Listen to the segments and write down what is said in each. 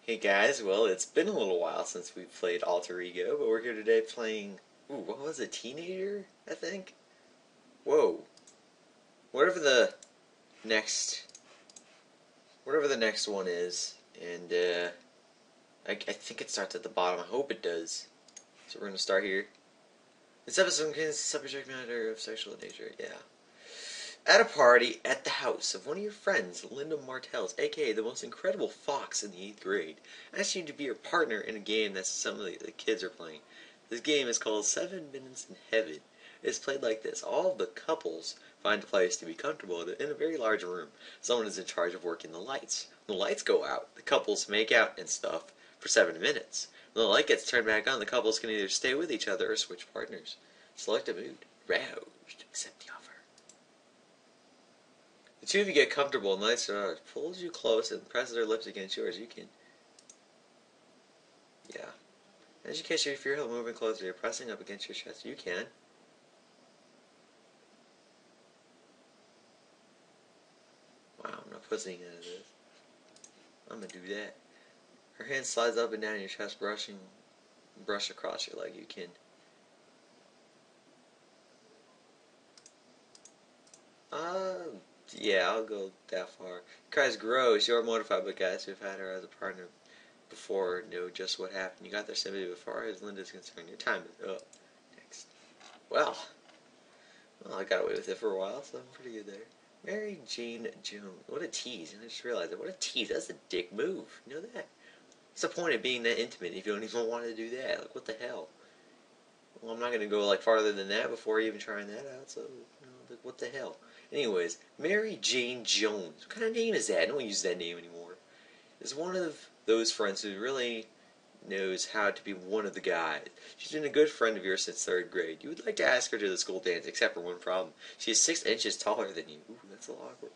Hey guys, well, it's been a little while since we played Alter Ego, but we're here today playing. Ooh, what was it? Teenager, I think? Whoa. Whatever the next. Whatever the next one is, and I think it starts at the bottom. I hope it does. So we're gonna start here. This episode contains subject matter of sexual nature, yeah. At a party at the house of one of your friends, Linda Martels, aka the most incredible fox in the 8th grade, asks you to be your partner in a game that some of the kids are playing. This game is called 7 Minutes in Heaven. It's played like this. All of the couples find a place to be comfortable in a very large room. Someone is in charge of working the lights. When the lights go out, the couples make out and stuff for 7 minutes. When the light gets turned back on, the couples can either stay with each other or switch partners. Select a mood. Roused. Accept the offer. The two of you get comfortable, and the lights are out. Pulls you close and presses her lips against yours. You can. Yeah. As you kiss her, you feel her moving closer. You're pressing up against your chest. You can. Wow, I'm not pussing into this. I'm gonna do that. Her hand slides up and down your chest, brush across your leg. You can. Yeah, I'll go that far. Cries gross. You're mortified, but guys who've had her as a partner before know just what happened. You got their sympathy before, as Linda's concerned. Your time is up. Next. Well, I got away with it for a while, so I'm pretty good there. Mary Jane Jones. What a tease. And I just realized that. What a tease. That's a dick move. You know that? What's the point of being that intimate if you don't even want to do that? Like, what the hell? Well, I'm not going to go, like, farther than that before even trying that out, so, like, what the hell? Anyways, Mary Jane Jones. What kind of name is that? No one uses that name anymore. Is one of those friends who really knows how to be one of the guys. She's been a good friend of yours since 3rd grade. You would like to ask her to the school dance, except for one problem. She is 6 inches taller than you. Ooh, that's a little awkward.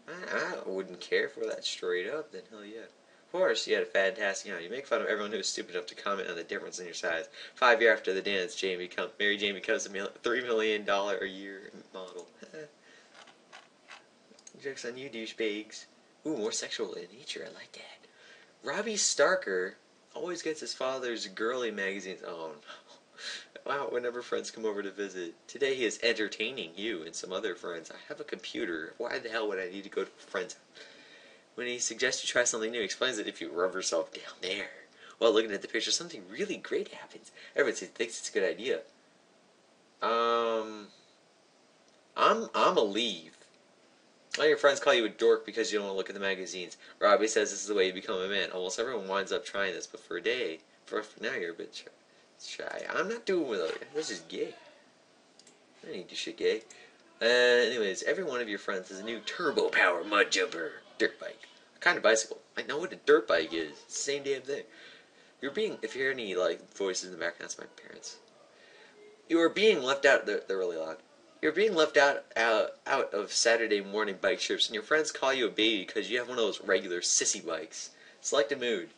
I wouldn't care for that straight up, then hell yeah. Of course, you had a fantastic night. You make fun of everyone who is stupid enough to comment on the difference in your size. 5 years after the dance, Mary Jane becomes a $3 million a year model. Joke's on you, douchebags. Ooh, more sexual in nature. I like that. Robbie Starker always gets his father's girly magazines. Oh no. Wow, whenever friends come over to visit. Today he is entertaining you and some other friends. I have a computer. Why the hell would I need to go to a friend's house? When he suggests you try something new, he explains that if you rub yourself down there, while looking at the picture, something really great happens. Everyone thinks it's a good idea. I'm a leave. All your friends call you a dork because you don't want to look at the magazines. Robbie says this is the way you become a man. Almost everyone winds up trying this, but for a day, for now you're a bit shy. I'm not doing with other guys. This is gay. I need to shit gay. Anyways, every one of your friends has a new turbo power mud jumper dirt bike. A kind of bicycle. I know what a dirt bike is. It's the same damn thing. If you hear any like voices in the background, that's my parents. You are being left out. They're really loud. You're being left out of Saturday morning bike trips, and your friends call you a baby because you have one of those regular sissy bikes. Select a mood.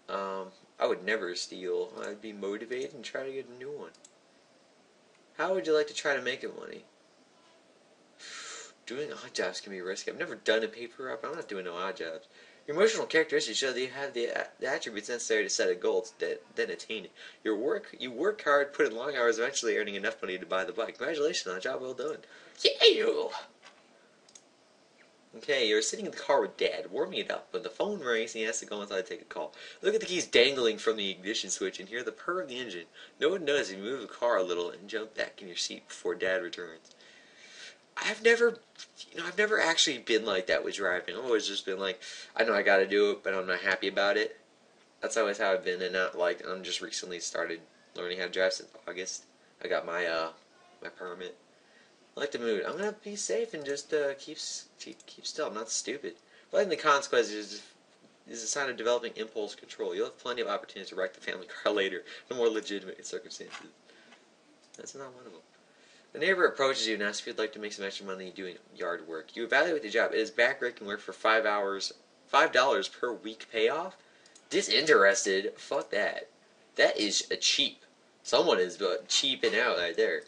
I would never steal. I'd be motivated and try to get a new one. How would you like to try to make it money? Doing odd jobs can be risky. I've never done a paper route, but I'm not doing no odd jobs. Your emotional characteristics show that you have the attributes necessary to set a goal, then attain it. You work hard, put in long hours, eventually earning enough money to buy the bike. Congratulations on a job well done. Yeah! Okay, you're sitting in the car with Dad, warming it up, when the phone rings and he has to go inside to take a call. Look at the keys dangling from the ignition switch and hear the purr of the engine. No one knows you move the car a little and jump back in your seat before Dad returns. I've never actually been like that with driving. I've always just been like, I know I gotta do it, but I'm not happy about it. That's always how I've been, and not like, I'm just recently started learning how to drive since August. I got my permit. I like the mood. I'm gonna be safe and just keep still. I'm not stupid. But I think the consequences is a sign of developing impulse control. You'll have plenty of opportunities to wreck the family car later, in more legitimate circumstances. That's not one of them. The neighbor approaches you and asks if you'd like to make some extra money doing yard work. You evaluate the job. It is backbreaking work for $5 per week payoff. Disinterested? Fuck that. That is a cheap. Someone is cheaping out right there.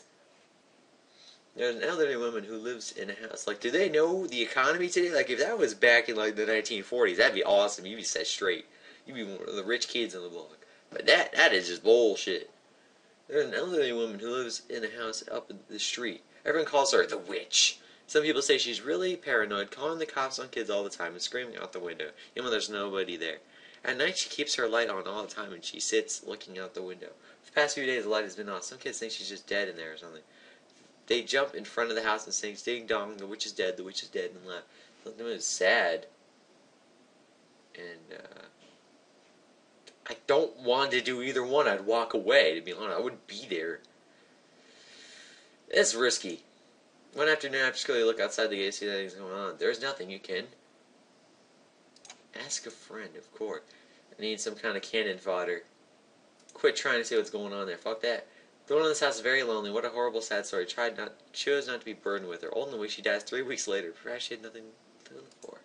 There's an elderly woman who lives in a house. Like, do they know the economy today? Like, if that was back in, like, the 1940s, that'd be awesome. You'd be set straight. You'd be one of the rich kids on the block. But that is just bullshit. There's an elderly woman who lives in a house up the street. Everyone calls her the witch. Some people say she's really paranoid, calling the cops on kids all the time and screaming out the window, even when there's nobody there. At night, she keeps her light on all the time, and she sits looking out the window. For the past few days, the light has been off. Some kids think she's just dead in there or something. They jump in front of the house and sing, "Ding dong, the witch is dead, and laugh. It was sad. And, I don't want to do either one. I'd walk away, to be honest. I wouldn't be there. It's risky. One afternoon after school, you look outside the gate, see that thing's going on. There's nothing. You can ask a friend, of course. I need some kind of cannon fodder. Quit trying to see what's going on there. Fuck that. The one in this house is very lonely. What a horrible, sad story. Chose not to be burdened with her. Old and weak, she dies 3 weeks later. Perhaps she had nothing to live for.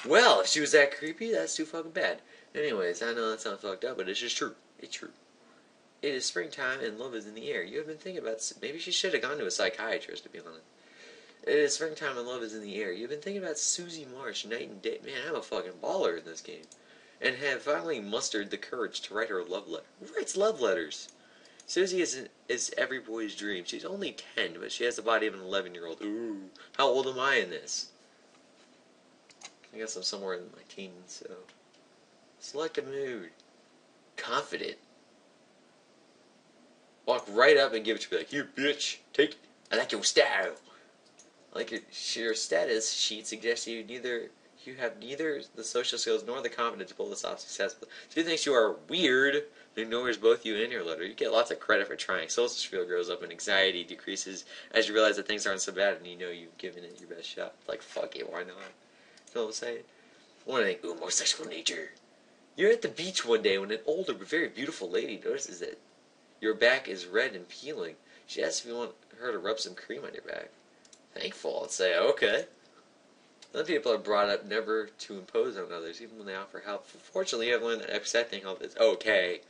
Well, if she was that creepy, that's too fucking bad. Anyways, I know that sounds fucked up, but it's just true. It's true. It is springtime and love is in the air. You have been thinking about... Maybe she should have gone to a psychiatrist, to be honest. It is springtime and love is in the air. You've been thinking about Susie Marsh night and day. Man, I'm a fucking baller in this game. And have finally mustered the courage to write her love letter. Who writes love letters? Susie is every boy's dream. She's only 10, but she has the body of an 11-year-old. Ooh, how old am I in this? I guess I'm somewhere in my teens, so... Select a mood. Confident. Walk right up and give it to me like, "Here, bitch, take it. I like your style." Like your status sheet suggests you have neither the social skills nor the confidence to pull this off successfully. She thinks you are weird and ignores both you and your letter. You get lots of credit for trying. Social skill grows up and anxiety decreases as you realize that things aren't so bad and you know you've given it your best shot. Like, fuck it, why not? You know what I'm saying? One thing, more sexual nature. You're at the beach one day when an older but very beautiful lady notices that your back is red and peeling. She asks if you want her to rub some cream on your back. Thankful, I'd say, okay. Some people are brought up never to impose on others, even when they offer help. Fortunately, you have learned that accepting help is okay.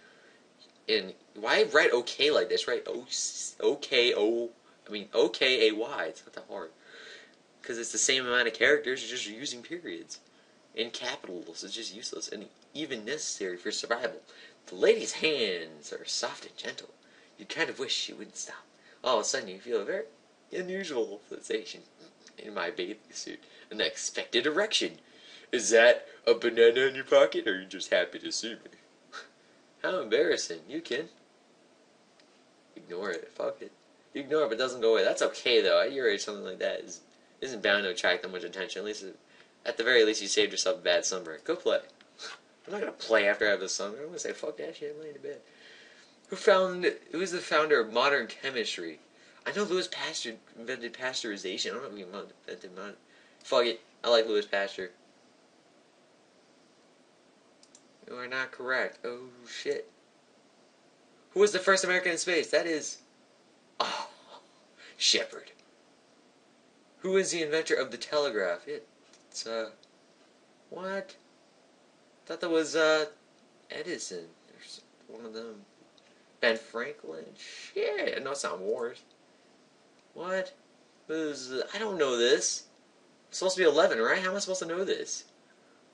And why write okay like this? Right? O-K-A-Y. It's not that hard. Because it's the same amount of characters, you're just using periods. In capitals, it's just useless and even necessary for survival. The lady's hands are soft and gentle. You kind of wish she wouldn't stop. All of a sudden, you feel a very unusual sensation in my bathing suit. An unexpected erection. Is that a banana in your pocket, or are you just happy to see me? How embarrassing. You can ignore it. Fuck it. You ignore it, but it doesn't go away. That's okay, though. At your age, something like that isn't bound to attract that much attention. At the very least, you saved yourself a bad sunburn. Go play. I'm not going to play after I have a sunburn. I'm going to say, fuck that shit, I'm laying in bed. Who's the founder of modern chemistry? I know Louis Pasteur invented pasteurization. I don't know if he invented modern... Fuck it. I like Louis Pasteur. You are not correct. Oh, shit. Who was the first American in space? That is... Oh, Shepard. Who is the inventor of the telegraph? It's, what? I thought that was, Edison. There's one of them. Ben Franklin? Shit, no, it's not Wars. What? I don't know this. It's supposed to be 11, right? How am I supposed to know this?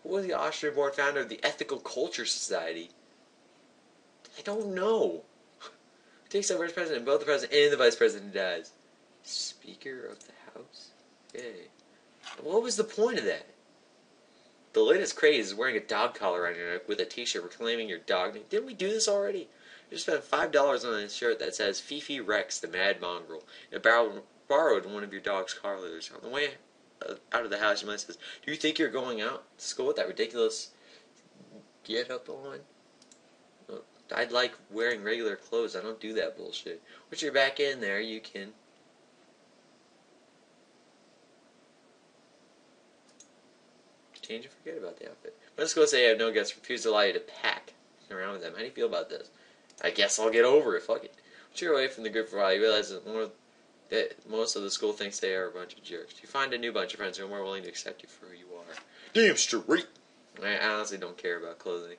Who was the Austrian-born founder of the Ethical Culture Society? I don't know. Who takes over as president? Both the president and the vice president dies. Speaker of the House? Okay. What was the point of that? The latest craze is wearing a dog collar on your neck with a t-shirt proclaiming your dog name. Didn't we do this already? You just spent $5 on a shirt that says Fifi Rex, the Mad Mongrel. It borrowed one of your dog's collars. On the way out of the house, you might say, "Do you think you're going out to school with that ridiculous get-up on?" I'd like wearing regular clothes. I don't do that bullshit. Once you're back in there, you can... change and forget about the outfit. Let's go say I have no guests. Refuse to allow you to pack around with them. How do you feel about this? I guess I'll get over it. Fuck it. Once you're away from the group for a while, you realize that most of the school thinks they are a bunch of jerks. You find a new bunch of friends who are more willing to accept you for who you are. Damn straight! I honestly don't care about clothing.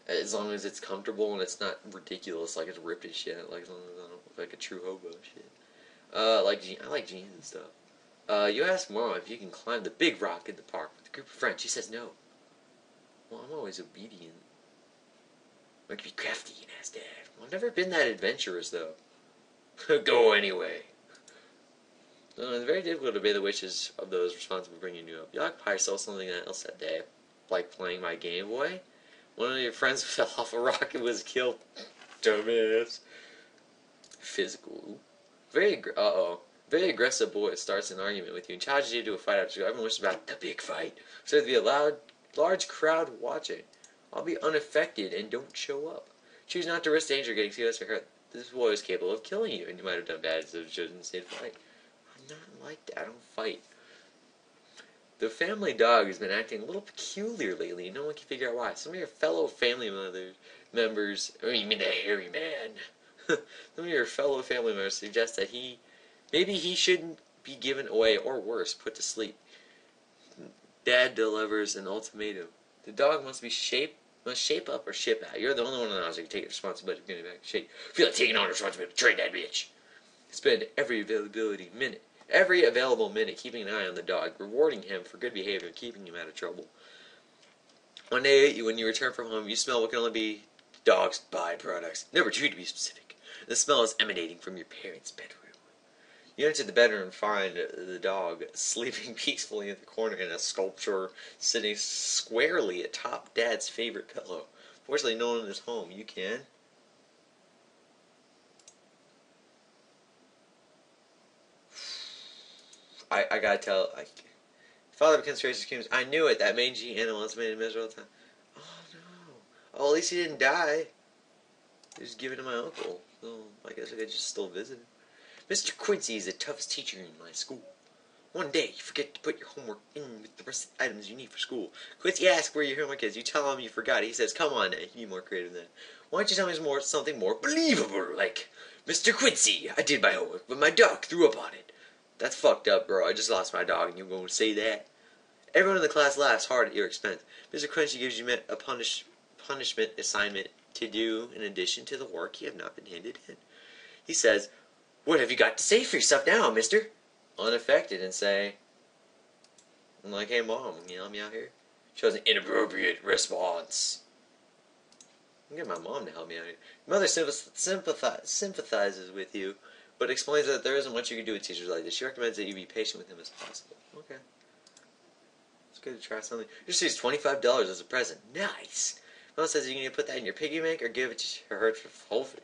As long as it's comfortable and it's not ridiculous, like it's ripped as shit. Like, as long as I don't look like a true hobo shit. I like jeans and stuff. You ask Mom if you can climb the big rock in the park with a group of friends. She says no. Well, I'm always obedient. I can be crafty and ask Dad. Well, I've never been that adventurous, though. Go anyway. It's very difficult to obey the wishes of those responsible for bringing you up. You occupy yourself something else that day, like playing my Game Boy. One of your friends fell off a rock and was killed. Dumbass. Physical. Very aggressive boy starts an argument with you and challenges you to a fight after school. Everyone wishes about the big fight. So there'd be a large crowd watching. I'll be unaffected and don't show up. Choose not to risk danger of getting seriously hurt. This boy is capable of killing you, and you might have done bad instead of chosen to stay to fight. I'm not like that. I don't fight. The family dog has been acting a little peculiar lately, and no one can figure out why. Some of your fellow family members, you mean the hairy man? Some of your fellow family members suggest that maybe he shouldn't be given away, or worse, put to sleep. Dad delivers an ultimatum. The dog must shape up or ship out. You're the only one in the house who can take responsibility for getting back in shape. Feel like taking on responsibility. Train that bitch. Spend every available minute keeping an eye on the dog, rewarding him for good behavior and keeping him out of trouble. One day, when you return from home, you smell what can only be dog's byproducts. Number 2, to be specific. The smell is emanating from your parents' bedroom. You enter the bedroom and find the dog sleeping peacefully in the corner in a sculpture sitting squarely atop Dad's favorite pillow. Fortunately, no one is home. You can. I gotta tell. Father becomes racist screams. I knew it. That mangy animal has made a miserable time. Oh no. Oh, at least he didn't die. He was given to my uncle. So I guess I could just still visit him. Mr. Quincy is the toughest teacher in my school. One day, you forget to put your homework in with the rest of the items you need for school. Quincy asks where your homework is. You tell him you forgot. He says, come on, you be more creative than that. Why don't you tell me something more believable, like, Mr. Quincy, I did my homework, but my dog threw up on it. That's fucked up, bro. I just lost my dog, and you're going to say that? Everyone in the class laughs hard at your expense. Mr. Quincy gives you a punishment assignment to do in addition to the work you have not been handed in. He says, what have you got to say for yourself now, mister? Unaffected, and say, I'm like, hey mom, can you help me out here? She has an inappropriate response. I can get my mom to help me out here. Your mother sympathizes with you, but explains that there isn't much you can do with teachers like this. She recommends that you be patient with him as possible. Okay. It's good to try something. You just use $25 as a present. Nice. Mom says you need to put that in your piggy bank or give it to her for whole food.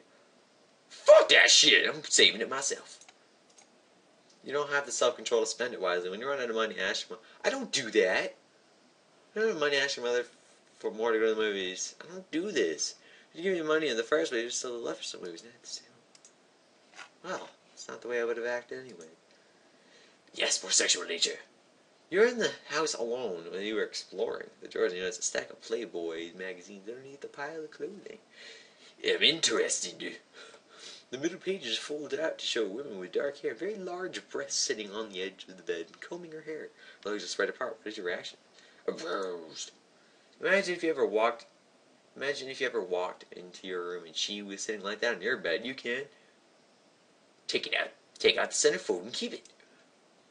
Fuck that shit! I'm saving it myself. You don't have the self-control to spend it wisely. When you run out of money, ask your mom. I don't do that. I don't have money to ask your mother for more to go to the movies. I don't do this. You give me money in the first place, you're still left for some movies. Well, it's not the way I would have acted anyway. Yes, more sexual nature. You're in the house alone when you were exploring. The drawers, there's a stack of Playboy magazines underneath the pile of clothing. I'm interested. The middle page is folded out to show women with dark hair, very large breasts sitting on the edge of the bed, combing her hair. Legs are spread apart. What is your reaction? Aroused. Imagine if you ever walked into your room and she was sitting like that on your bed. You can take it out. Take out the centerfold and keep it.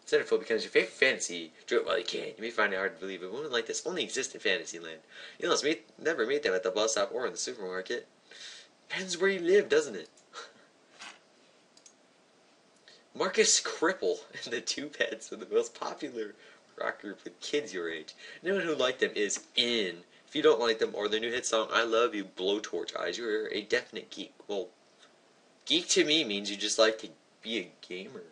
Centerfold becomes your favorite fantasy. Do it while you can. You may find it hard to believe, but women like this only exist in Fantasyland. You'll never meet them at the bus stop or in the supermarket. Depends where you live, doesn't it? Marcus Cripple and the Two Pets are the most popular rock group with kids your age. Anyone who liked them is in. If you don't like them or their new hit song, I Love You, Blowtorch Eyes, you're a definite geek. Well, geek to me means you just like to be a gamer.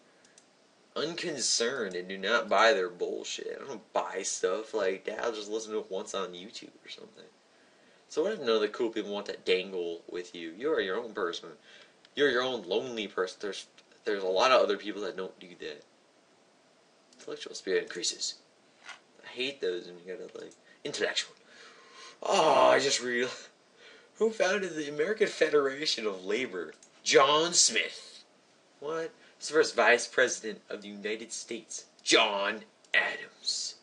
Unconcerned and do not buy their bullshit. I don't buy stuff like that. I'll just listen to it once on YouTube or something. So what if none of the cool people want to dangle with you? You're your own person. You're your own lonely person. There's a lot of other people that don't do that. Intellectual spirit increases. I hate those when you gotta, intellectual. Oh, I just realized. Who founded the American Federation of Labor? John Smith. What? It's the first Vice President of the United States. John Adams.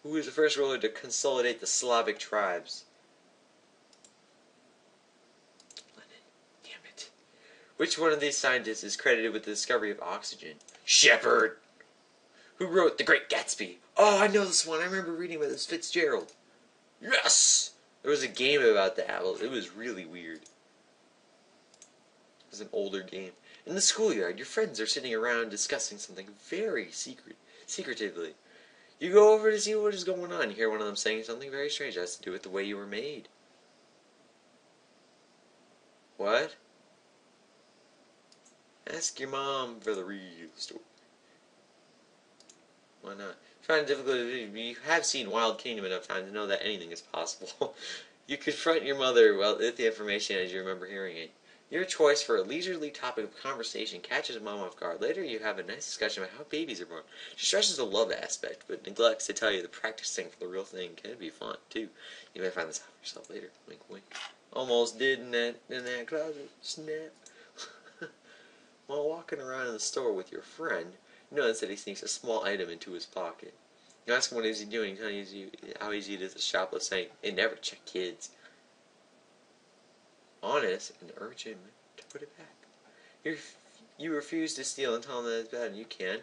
Who was the first ruler to consolidate the Slavic tribes? Lenin. Damn it. Which one of these scientists is credited with the discovery of oxygen? Shepard! Who wrote The Great Gatsby? Oh, I know this one. I remember reading about this. Fitzgerald. Yes! There was a game about that. Well, it was really weird. It was an older game. In the schoolyard, your friends are sitting around discussing something very secretively. You go over to see what is going on. You hear one of them saying something very strange. It has to do with the way you were made. What? Ask your mom for the real story. Why not? If you find it difficult, you have seen Wild Kingdom enough time to know that anything is possible. You confront your mother with the information as you remember hearing it. Your choice for a leisurely topic of conversation catches mom off guard. Later, you have a nice discussion about how babies are born. She stresses the love aspect, but neglects to tell you the practicing for the real thing can be fun, too. You may find this out for yourself later. Wink, wink. Almost did in that closet. Snap. While walking around in the store with your friend, you notice that he sneaks a small item into his pocket. You ask him what is he doing, how easy it is to shoplift, saying, "They never check kids." Honest, and urge him to put it back. You refuse to steal and tell him that it's bad, and you can.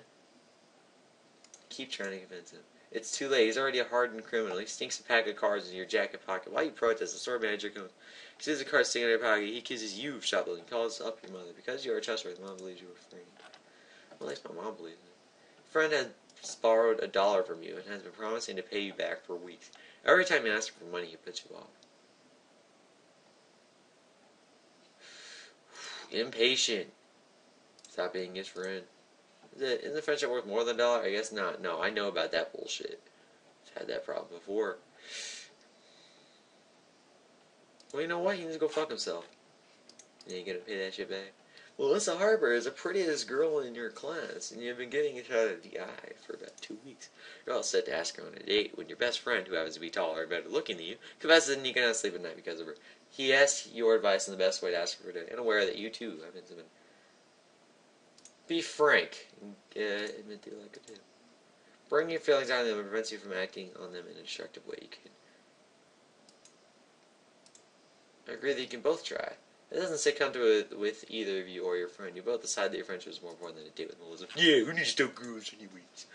Keep trying to convince him. It's too late. He's already a hardened criminal. He sneaks a pack of cards into your jacket pocket. While you protest, the store manager comes. He sees the card sticking in your pocket. He accuses you of shoplifting and calls up your mother. Because you are trustworthy, mom believes you were free. Well, at least my mom believes it. Your friend has borrowed $1 from you and has been promising to pay you back for weeks. Every time you ask for money, he puts you off. Impatient. Stop being his friend. Isn't the friendship worth more than $1? I guess not. No, I know about that bullshit. I've had that problem before. Well, you know what? He needs to go fuck himself. You ain't gonna pay that shit back. Melissa Harper is the prettiest girl in your class, and you've been getting each other the eye for about 2 weeks. You're all set to ask her on a date when your best friend, who happens to be taller and better looking than you, confesses that you cannot sleep at night because of her. He asks your advice on the best way to ask her to, and aware that you too have been. Be frank and admit that you like it too. Bringing your feelings out of them prevents you from acting on them in a destructive way. You can. I agree that you can both try. It doesn't say come to it with either of you or your friend. You both decide that your friendship is more important than a date with Melissa. Yeah, who needs to girls anyways?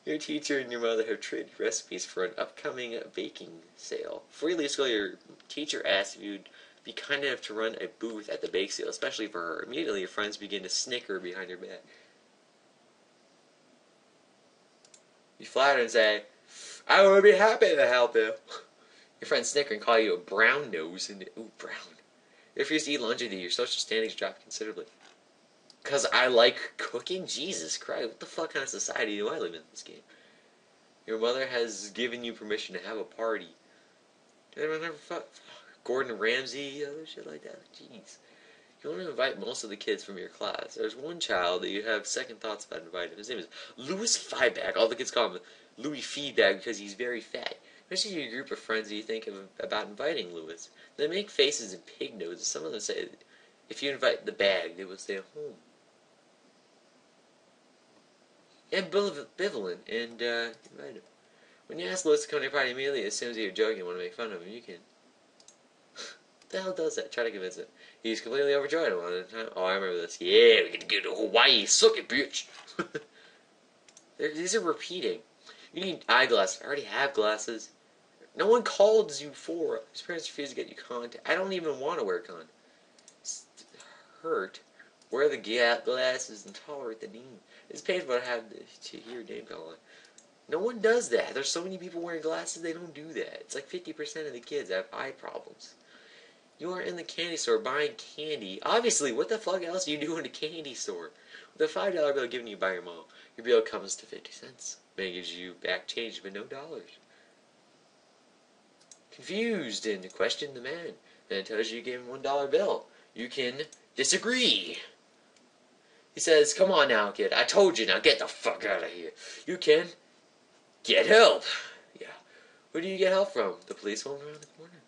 Your teacher and your mother have traded recipes for an upcoming baking sale. Before you leave school, your teacher asks if you'd be kind enough to run a booth at the bake sale, especially for her. Immediately, your friends begin to snicker behind your back. You flatter and say, "I would be happy to help you." Your friends snicker and call you a brown nose. Ooh, brown. You refuse to eat lunch with you. Your social standings drop considerably. Because I like cooking? Jesus Christ, what the fuck kind of society do I live in this game? Your mother has given you permission to have a party. Gordon Ramsay, other shit like that. Jeez. You want to invite most of the kids from your class. There's one child that you have second thoughts about inviting. His name is Louis Feedback. All the kids call him Louis Feedback because he's very fat. Mention your group of friends that you think about inviting Louis. They make faces and pig noses. Some of them say if you invite the bag, they will stay at home. Ambivalent and invite him. When you ask Louis to come to your party, immediately assumes that you're joking and want to make fun of him. You can. What the hell does that? Try to convince him. He's completely overjoyed one at a time. Oh, I remember this. Yeah, we get to go to Hawaii. Suck it, bitch. These are repeating. You need eyeglasses. I already have glasses. No one called you for. His parents refuse to get you contact. I don't even want to wear contact. Hurt. Wear the glasses and tolerate the name. It's painful to have to hear name calling. No one does that. There's so many people wearing glasses, they don't do that. It's like 50% of the kids have eye problems. You are in the candy store buying candy. Obviously, what the fuck else do you do in a candy store? With a $5 bill given you by your mom, your bill comes to 50 cents. Man gives you back change, but no dollars. Confused and question the man. Man tells you you gave him $1 bill. You can disagree. He says, "Come on now, kid. I told you. Now get the fuck out of here." You can get help. Yeah. Who do you get help from? The police woman around the corner.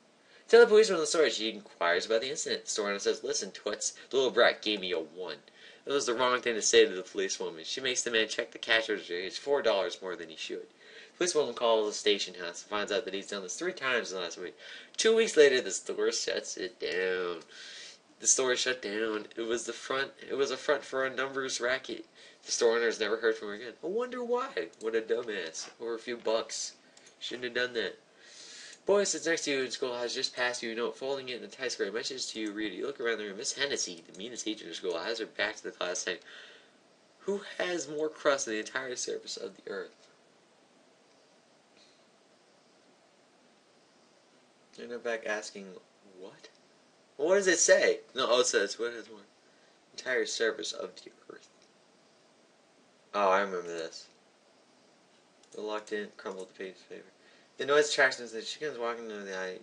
Tell the police from the story. She inquires about the incident. The store owner says, "Listen, Toots, the little brat gave me a 1. It was the wrong thing to say to the policewoman. She makes the man check the cash register. It's $4 more than he should." The policewoman calls the station house and finds out that he's done this 3 times in the last week. 2 weeks later, the store shuts it down. The store shut down. It was the front. It was a front for a numbers racket. The store owners never heard from her again. I wonder why. What a dumbass. Over a few bucks. Shouldn't have done that. Boy sits next to you in school has just passed you a note, folding it in a tight square. Messages to you, read it. You look around the room. Miss Hennessy, the meanest teacher in school, has her back to the class saying, "Who has more crust than the entire surface of the earth?" And they're back asking, what? Well, what does it say? No, oh, it says, what has more? Entire surface of the earth. Oh, I remember this. The locked in, crumbled the page paper. The noise attracts us that she comes walking into the eye.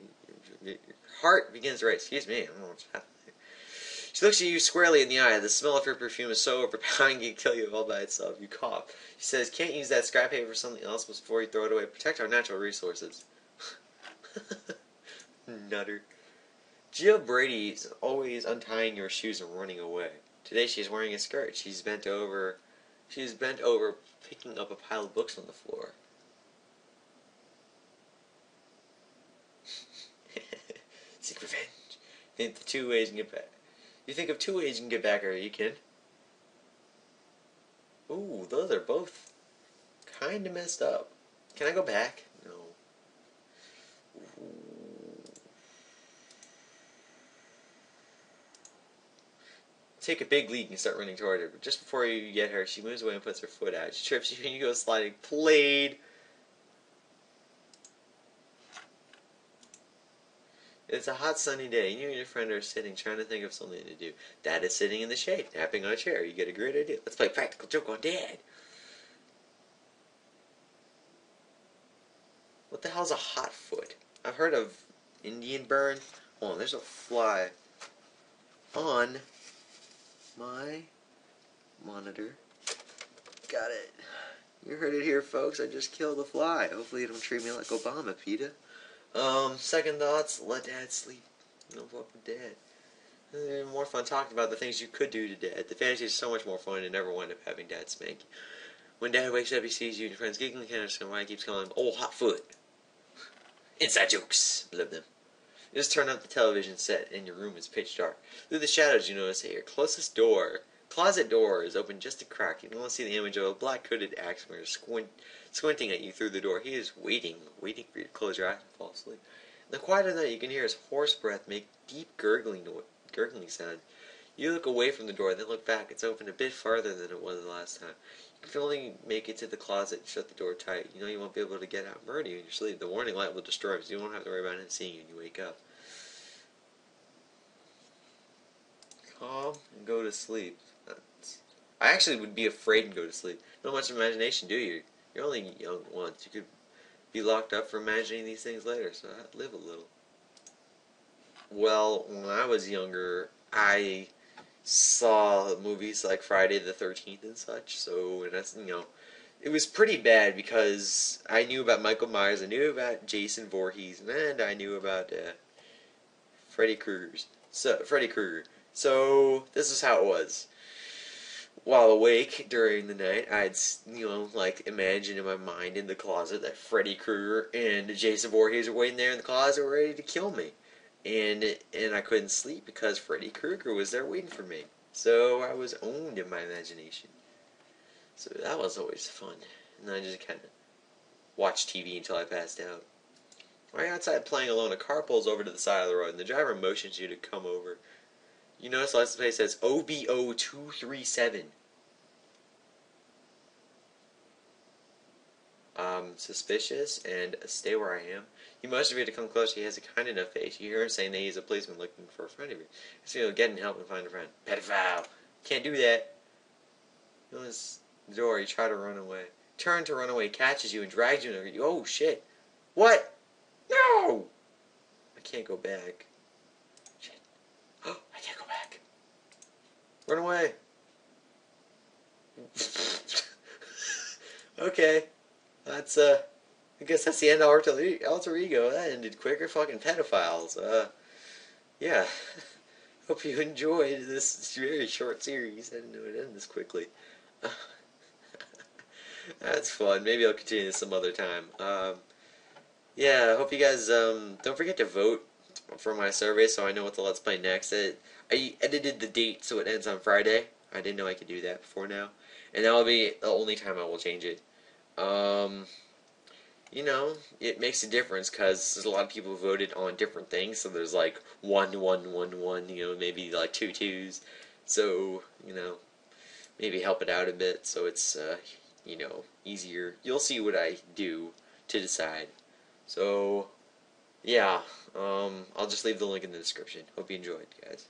Your heart begins to race. Excuse me, I don't know what's happening. She looks at you squarely in the eye. The smell of her perfume is so overpowering it can kill you all by itself. You cough. She says, "Can't use that scrap paper for something else before you throw it away. Protect our natural resources." Nutter. Jill Brady's always untying your shoes and running away. Today she's wearing a skirt. She's bent over picking up a pile of books on the floor. Seek revenge. Think of two ways you can get back at her, you kid. Ooh, those are both kinda messed up. Can I go back? No. Ooh. Take a big leap and start running toward her. But just before you get her, she moves away and puts her foot out. She trips you and you go sliding. Played. It's a hot sunny day. You and your friend are sitting trying to think of something to do. Dad is sitting in the shade, napping on a chair. You get a great idea. Let's play practical joke on Dad. What the hell's a hot foot? I've heard of Indian burn. Hold on, there's a fly on my monitor. Got it. You heard it here, folks. I just killed a fly. Hopefully you don't treat me like Obama, PETA. Second thoughts, let Dad sleep. No fuck with Dad. More fun talking about the things you could do to Dad. The fantasy is so much more fun and never wind up having Dad spank you. When Dad wakes up, he sees you and your friends giggling, can't understand why he keeps calling him old hot foot. Inside jokes. Love them. You just turn up the television set and your room is pitch dark. Through the shadows you notice that your closest closet door is open just a crack. You can only see the image of a black hooded axeman squinting at you through the door. He is waiting for you to close your eyes and fall asleep. In the quiet of the night you can hear his hoarse breath make deep gurgling sound. You look away from the door, then look back. It's open a bit farther than it was the last time. You can only make it to the closet and shut the door tight. You know you won't be able to get out and murder you in your sleep. The warning light will destroy him, so you won't have to worry about him seeing you when you wake up. Calm and go to sleep. I actually would be afraid and go to sleep. Not much imagination, do you? You're only young once. You could be locked up for imagining these things later, so I'd live a little. Well, when I was younger, I saw movies like Friday the 13th and such, so that's, it was pretty bad because I knew about Michael Myers, I knew about Jason Voorhees, and I knew about Freddy Krueger. So this is how it was. While awake during the night, I'd imagine in my mind in the closet that Freddy Krueger and Jason Voorhees were waiting there in the closet ready to kill me. And I couldn't sleep because Freddy Krueger was there waiting for me. So I was owned in my imagination. So that was always fun. And I just kind of watched TV until I passed out. While you're outside playing alone, a car pulls over to the side of the road and the driver motions you to come over. You notice the license plate says OBO 237. Suspicious and stay where I am. He motions for you to come closer. He has a kind enough face. You hear him saying that he's a policeman looking for a friend of yours. So getting help and find a friend. Pedophile. Can't do that. You know this door. You try to run away. Turn to run away. Catches you and drags you over. Oh shit. What? No! I can't go back. Shit. Oh, I can't go back. Run away. Okay. That's, I guess that's the end of Alter Ego. That ended quicker. Fucking pedophiles. Yeah. Hope you enjoyed this very short series. I didn't know it'd end this quickly. That's fun. Maybe I'll continue this some other time. Yeah, I hope you guys, don't forget to vote for my survey so I know what to Let's Play next. I edited the date so it ends on Friday. I didn't know I could do that before now, and that'll be the only time I will change it. Um, you know, it makes a difference because there's a lot of people who voted on different things. So there's like 1-1-1-1. You know, maybe like 2-2s. So maybe help it out a bit so it's easier. You'll see what I do to decide. So yeah, I'll just leave the link in the description. Hope you enjoyed, guys.